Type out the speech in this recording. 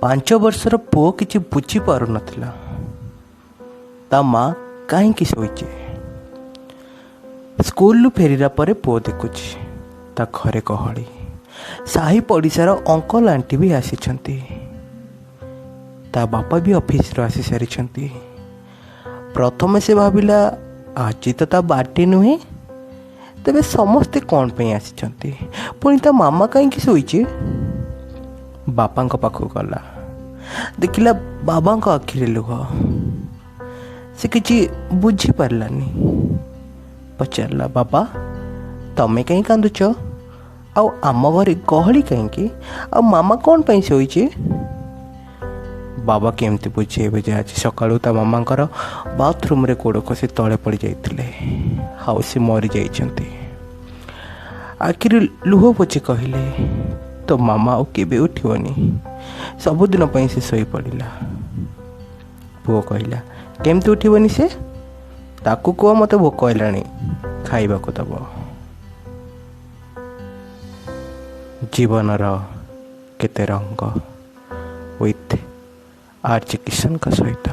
ପାଞ୍ଚ ବର୍ଷର ପୁଅ କିଛି ବୁଝିପାରୁନଥିଲା ତା ମା କାହିଁକି ଶୋଇଛି। ସ୍କୁଲରୁ ଫେରିଲା ପରେ ପୁଅ ଦେଖୁଛି ତା ଘରେ ଗହଳି, ସାହି ପଡ଼ିଶାର ଅଙ୍କଲ ଆଣ୍ଟି ବି ଆସିଛନ୍ତି, ତା ବାପା ବି ଅଫିସରୁ ଆସି ସାରିଛନ୍ତି। ପ୍ରଥମେ ସେ ଭାବିଲା ଆଜି ତ ତା ବାର୍ଥଡେ ନୁହେଁ, ତେବେ ସମସ୍ତେ କ'ଣ ପାଇଁ ଆସିଛନ୍ତି, ପୁଣି ତା ମାମା କାହିଁକି ଶୋଇଛି। ବାପାଙ୍କ ପାଖକୁ ଗଲା, ଦେଖିଲା ବାବାଙ୍କ ଆଖିରେ ଲୁହ। ସେ କିଛି ବୁଝିପାରିଲାନି। ପଚାରିଲା, ବାବା ତମେ କାହିଁ କାନ୍ଦୁଛ, ଆଉ ଆମ ଘରେ ଗହଳି କାହିଁକି, ଆଉ ମାମା କ'ଣ ପାଇଁ ଶୋଇଛି। ବାବା କେମିତି ବୁଝେଇବେ ଯେ ଆଜି ସକାଳୁ ତା ମାମାଙ୍କର ବାଥରୁମ୍ରେ ଗୋଡ଼ ଖସି ତଳେ ପଡ଼ିଯାଇଥିଲେ, ଆଉ ସେ ମରିଯାଇଛନ୍ତି। ଆଖିରୁ ଲୁହ ପୋଛି କହିଲେ, ତୋ ମାମା ଆଉ କେବେ ଉଠିବନି, ସବୁଦିନ ପାଇଁ ସେ ଶୋଇପଡ଼ିଲା। ପୁଅ କହିଲା, କେମିତି ଉଠିବନି ସେ, ତାକୁ କୁହ ମୋତେ ଭୋକ ହେଲାଣି, ଖାଇବାକୁ ଦେବ। ଜୀବନର କେତେ ରଙ୍ଗ ୱିଥ୍ ଆର୍ଜି କିଶନଙ୍କ ସହିତ।